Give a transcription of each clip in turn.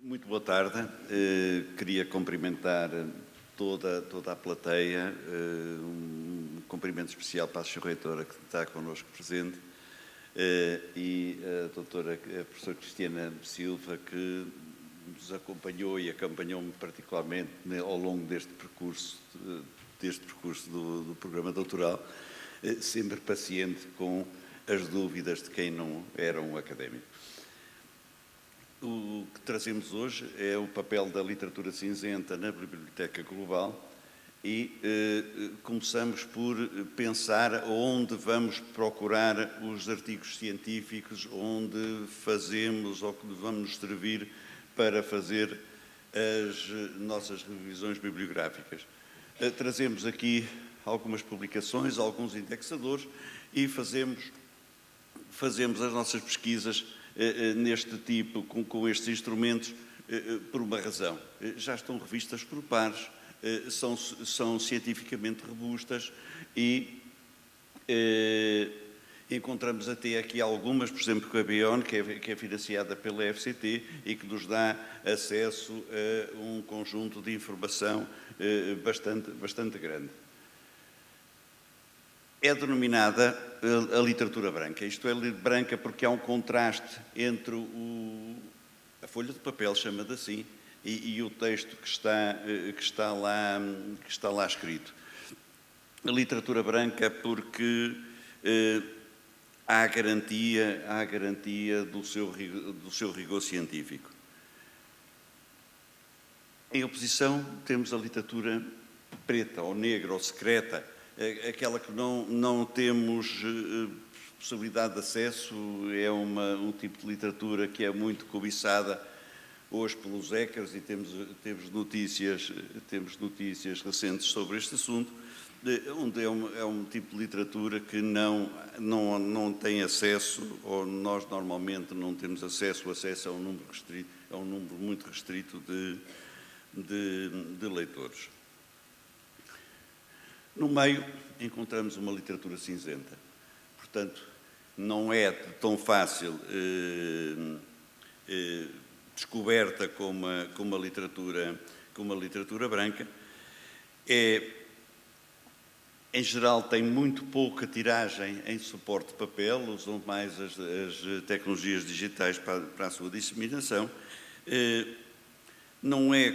Muito boa tarde. Queria cumprimentar toda a plateia, um cumprimento especial para a Sra. Reitora que está connosco presente e a doutora a professora Cristiana Silva, que nos acompanhou e acompanhou-me particularmente ao longo deste percurso do programa doutoral, sempre paciente com as dúvidas de quem não era um académico. O que trazemos hoje é o papel da literatura cinzenta na Biblioteca Global e começamos por pensar onde vamos procurar os artigos científicos, onde fazemos ou que vamos servir para fazer as nossas revisões bibliográficas. Trazemos aqui algumas publicações, alguns indexadores e fazemos as nossas pesquisas neste tipo, com estes instrumentos, por uma razão. Já estão revistas por pares, são cientificamente robustas e encontramos até aqui algumas, por exemplo, com a BION, que é financiada pela FCT e que nos dá acesso a um conjunto de informação bastante grande. É denominada a literatura branca. Isto é branca porque há um contraste entre a folha de papel, chama-se assim, e o texto que está lá escrito. A literatura branca porque há a garantia do seu rigor científico. Em oposição, temos a literatura preta, ou negra, ou secreta, aquela que não temos possibilidade de acesso. É um tipo de literatura que é muito cobiçada hoje pelos hackers e temos notícias recentes sobre este assunto, onde é um tipo de literatura que não tem acesso, ou nós normalmente não temos acesso a um número muito restrito de leitores. No meio, encontramos uma literatura cinzenta. Portanto, não é tão fácil descoberta como a literatura branca. Em geral, tem muito pouca tiragem em suporte de papel, usam mais as tecnologias digitais para a sua disseminação. Não é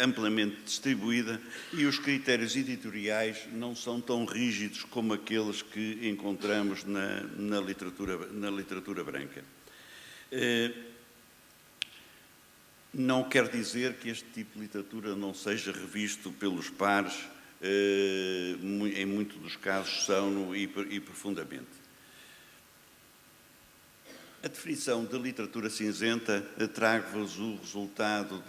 amplamente distribuída e os critérios editoriais não são tão rígidos como aqueles que encontramos na literatura branca. Não quer dizer que este tipo de literatura não seja revisto pelos pares, em muitos dos casos são e profundamente. A definição da literatura cinzenta trago-vos o resultado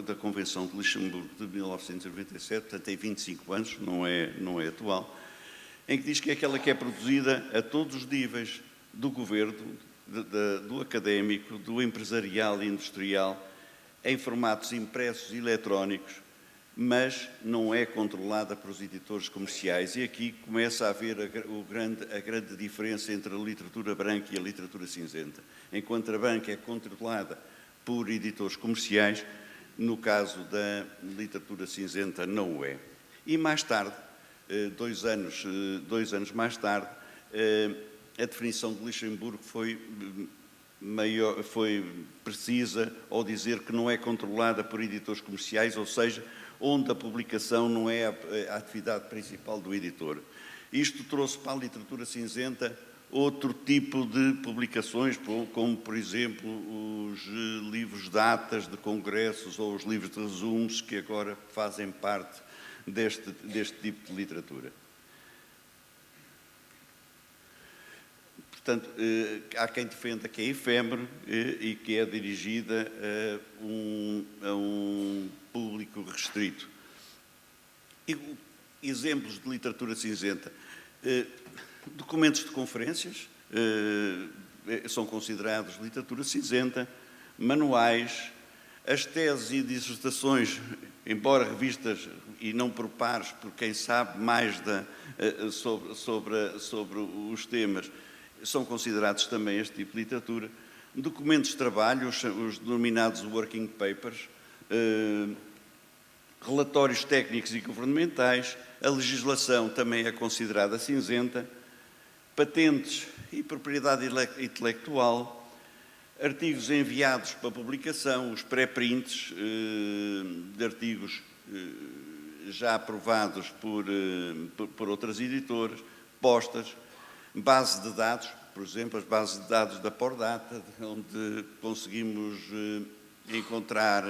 da Convenção de Luxemburgo de 1997, portanto tem 25 anos, não é atual, em que diz que é aquela que é produzida a todos os níveis do governo, do académico, do empresarial e industrial, em formatos impressos e eletrónicos, mas não é controlada por os editores comerciais. E aqui começa a haver a grande diferença entre a literatura branca e a literatura cinzenta. Enquanto a branca é controlada por editores comerciais, no caso da literatura cinzenta não o é. E mais tarde, 2 anos mais tarde, a definição de Luxemburgo foi precisa ao dizer que não é controlada por editores comerciais, ou seja, onde a publicação não é a atividade principal do editor. Isto trouxe para a literatura cinzenta outro tipo de publicações, como, por exemplo, os livros de atas de congressos ou os livros de resumos, que agora fazem parte deste tipo de literatura. Portanto, há quem defenda que é efêmero e que é dirigida a um público restrito. Exemplos de literatura cinzenta. Documentos de conferências são considerados literatura cinzenta, manuais, as teses e dissertações, embora revistas e não por pares, por quem sabe mais sobre os temas, são considerados também este tipo de literatura. documentos de trabalho, os denominados working papers, relatórios técnicos e governamentais, a legislação também é considerada cinzenta, patentes e propriedade intelectual, artigos enviados para publicação, os pré-prints de artigos já aprovados por outras editoras, postas, base de dados, por exemplo, as bases de dados da Pordata, onde conseguimos encontrar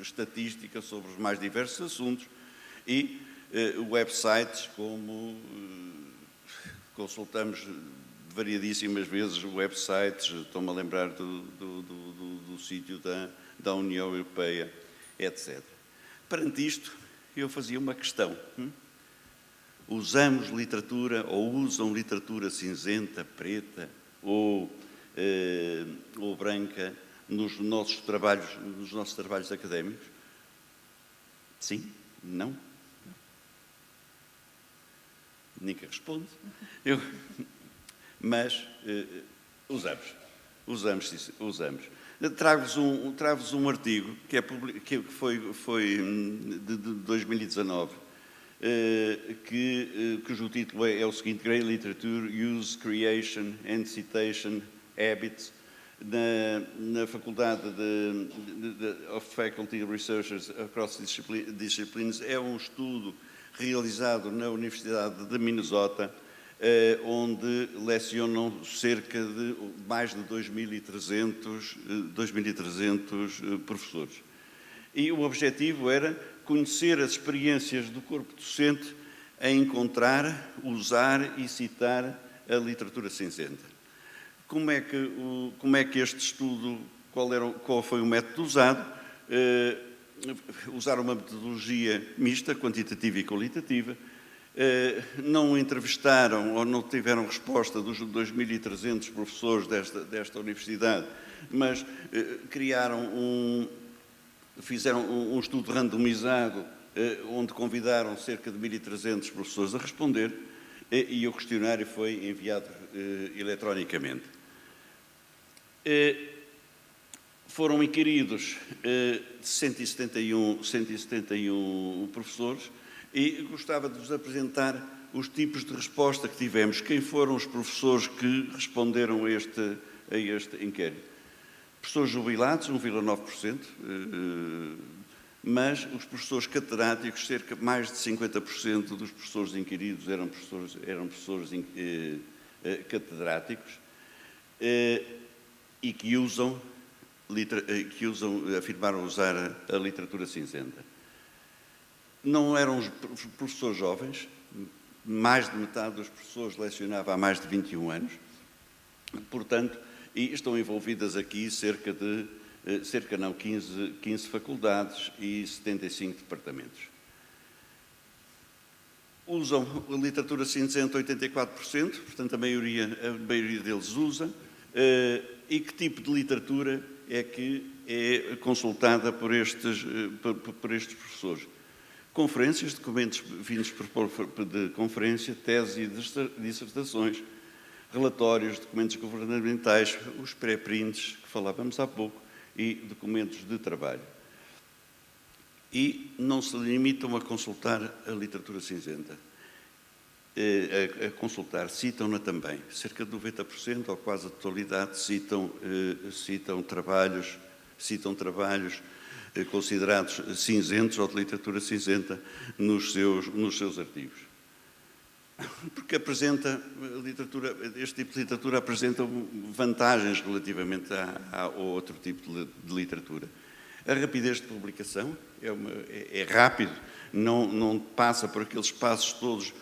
estatísticas sobre os mais diversos assuntos, e websites como consultamos variadíssimas vezes websites, estou-me a lembrar do sítio da União Europeia, etc. Perante isto, eu fazia uma questão. Usamos literatura, ou usam literatura cinzenta, preta ou branca nos nossos trabalhos académicos? Sim? Não? Ninguém responde. Mas usamos. Trago-vos um artigo que foi de 2019, cujo título é o seguinte: Grey Literature, Use, Creation and Citation Habits, na Faculdade of Faculty Researchers Across Disciplines. É um estudo realizado na Universidade de Minnesota, onde lecionam cerca de mais de 2.300 professores. E o objetivo era conhecer as experiências do corpo docente a encontrar, usar e citar a literatura cinzenta. Como é que este estudo, qual foi o método usado? Usar uma metodologia mista, quantitativa e qualitativa. Não entrevistaram ou não tiveram resposta dos 2.300 professores desta universidade, mas fizeram um estudo randomizado, onde convidaram cerca de 1.300 professores a responder, e o questionário foi enviado eletronicamente. Foram inquiridos 171 professores, e gostava de vos apresentar os tipos de resposta que tivemos. Quem foram os professores que responderam a este inquérito? Professores jubilados, 1,9%, mas os professores catedráticos, mais de 50% dos professores inquiridos eram professores catedráticos, e que afirmaram usar a literatura cinzenta. Não eram os professores jovens, mais de metade dos professores lecionava há mais de 21 anos, portanto, e estão envolvidas aqui 15 faculdades e 75 departamentos. Usam a literatura cinzenta 84%, portanto a maioria deles usa. E que tipo de literatura é que é consultada por estes professores? Conferências, documentos vindos de conferência, teses e dissertações, relatórios, documentos governamentais, os pré-prints que falávamos há pouco, e documentos de trabalho. E não se limitam a consultar a literatura cinzenta. Citam-na também. Cerca de 90%, ou quase a totalidade, citam trabalhos considerados cinzentos ou de literatura cinzenta nos seus artigos. Porque este tipo de literatura apresenta vantagens relativamente ao outro tipo de literatura. A rapidez de publicação é rápido, não passa por aqueles passos todos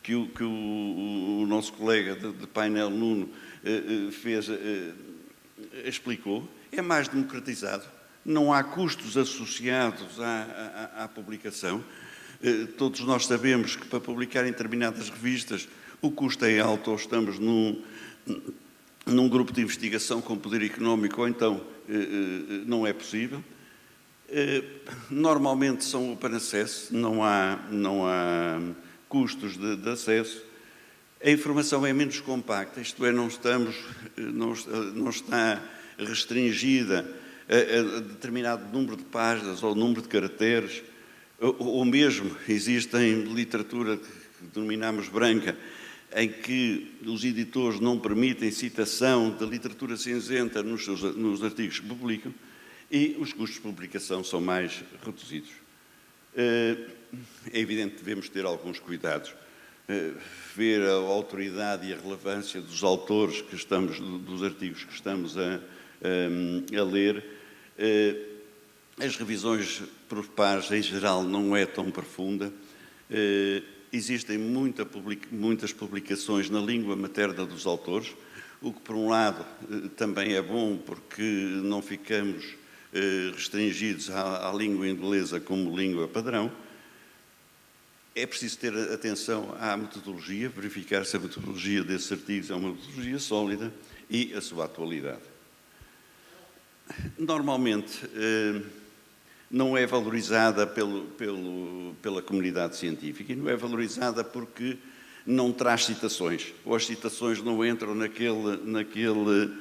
que o nosso colega de painel, Nuno, explicou. É mais democratizado, não há custos associados à publicação. Todos nós sabemos que para publicar em determinadas revistas o custo é alto, ou estamos num grupo de investigação com poder económico, ou então não é possível. Normalmente são open access, não há custos de acesso. A informação é menos compacta, isto é, não está restringida a determinado número de páginas ou número de caracteres, ou mesmo existem literatura que denominamos branca, em que os editores não permitem citação da literatura cinzenta nos artigos que publicam, e os custos de publicação são mais reduzidos. É evidente que devemos ter alguns cuidados, ver a autoridade e a relevância dos autores dos artigos que estamos a ler. As revisões por pares, em geral, não é tão profunda. Existem muitas publicações na língua materna dos autores, o que, por um lado, também é bom, porque não ficamos restringidos à língua inglesa como língua padrão. É preciso ter atenção à metodologia, verificar se a metodologia desses artigos é uma metodologia sólida e a sua atualidade. Normalmente, não é valorizada pela comunidade científica, e não é valorizada porque não traz citações, ou as citações não entram naquele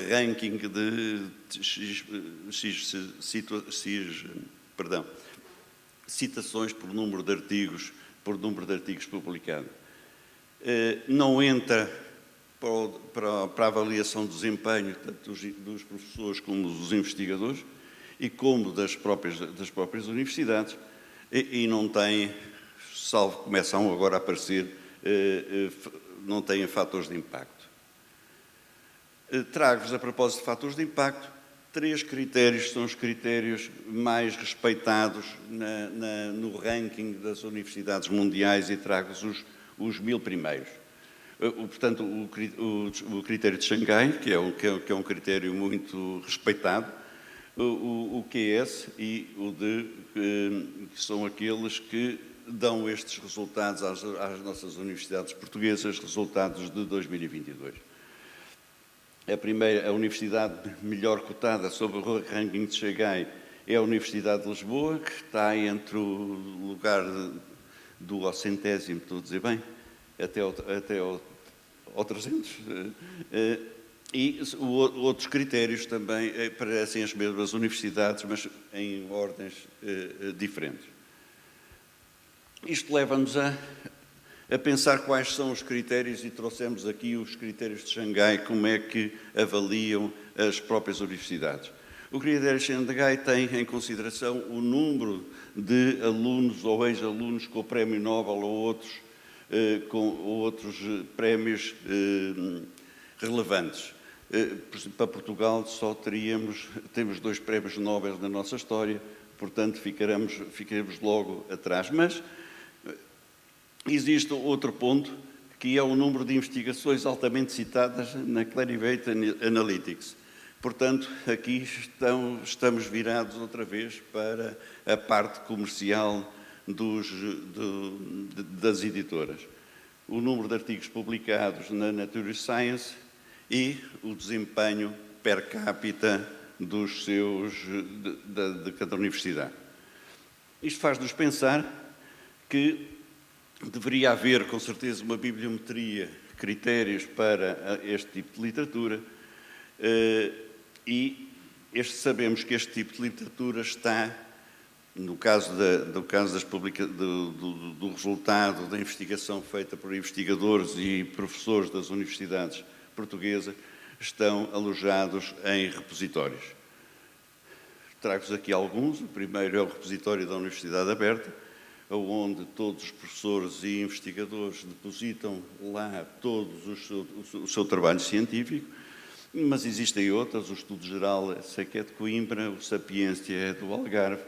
ranking de citações por número de artigos publicados. Não entra para a avaliação do desempenho tanto dos professores como dos investigadores e como das próprias universidades, e não tem, salvo que começam agora a aparecer, não têm fatores de impacto. Trago-vos, a propósito de fatores de impacto, 3 critérios que são os critérios mais respeitados no ranking das universidades mundiais, e trago-vos os 1000 primeiros. Portanto, o critério de Xangai, que é um critério muito respeitado, o QS e que são aqueles que dão estes resultados às nossas universidades portuguesas, resultados de 2022. A universidade melhor cotada sobre o ranking de Xangai é a Universidade de Lisboa, que está entre o lugar do ao centésimo, estou a dizer bem, até ao 300. E outros critérios também parecem as mesmas universidades, mas em ordens diferentes. Isto leva-nos a pensar quais são os critérios, e trouxemos aqui os critérios de Xangai, como é que avaliam as próprias universidades. O critério de Xangai tem em consideração o número de alunos ou ex-alunos com o Prémio Nobel ou outros prémios relevantes. Para Portugal só temos 2 prémios Nobel na nossa história, portanto ficaremos logo atrás. Mas existe outro ponto, que é o número de investigações altamente citadas na Clarivate Analytics. Portanto, aqui estamos virados outra vez para a parte comercial das editoras. O número de artigos publicados na Nature Science e o desempenho per capita de cada universidade. Isto faz-nos pensar que deveria haver, com certeza, uma bibliometria, critérios para este tipo de literatura, e sabemos que este tipo de literatura está, no caso do resultado da investigação feita por investigadores e professores das universidades portuguesas, estão alojados em repositórios. Trago-vos aqui alguns. O primeiro é o repositório da Universidade Aberta, onde todos os professores e investigadores depositam lá todo o seu trabalho científico, mas existem outras. O Estudo Geral, sei que é de Coimbra, o Sapiência é do Algarve,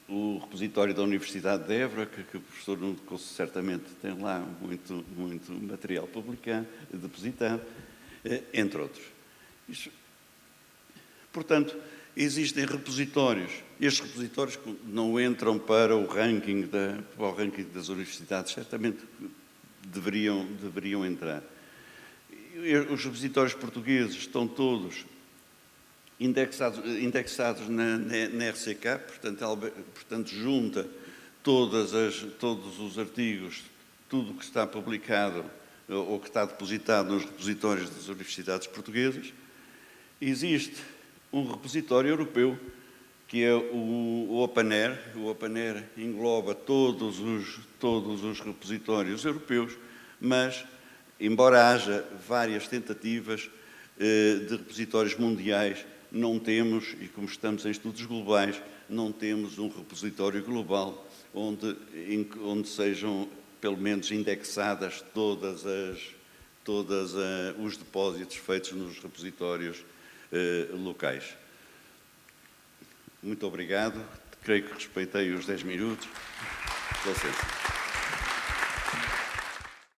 o repositório da Universidade de Évora, que o professor Nuno Coço certamente tem lá muito material publicado, depositado, entre outros. Portanto, existem repositórios. Estes repositórios não entram para o ranking das universidades, certamente deveriam entrar. Os repositórios portugueses estão todos indexados na RCK, portanto junta todos os artigos, tudo o que está publicado ou que está depositado nos repositórios das universidades portuguesas. Existe um repositório europeu, que é o OpenAIRE. O OpenAIRE engloba todos os repositórios europeus, mas, embora haja várias tentativas de repositórios mundiais, não temos, e como estamos em estudos globais, não temos um repositório global onde sejam, pelo menos, indexadas todos os depósitos feitos nos repositórios locais. Muito obrigado. Creio que respeitei os 10 minutos. Com licença.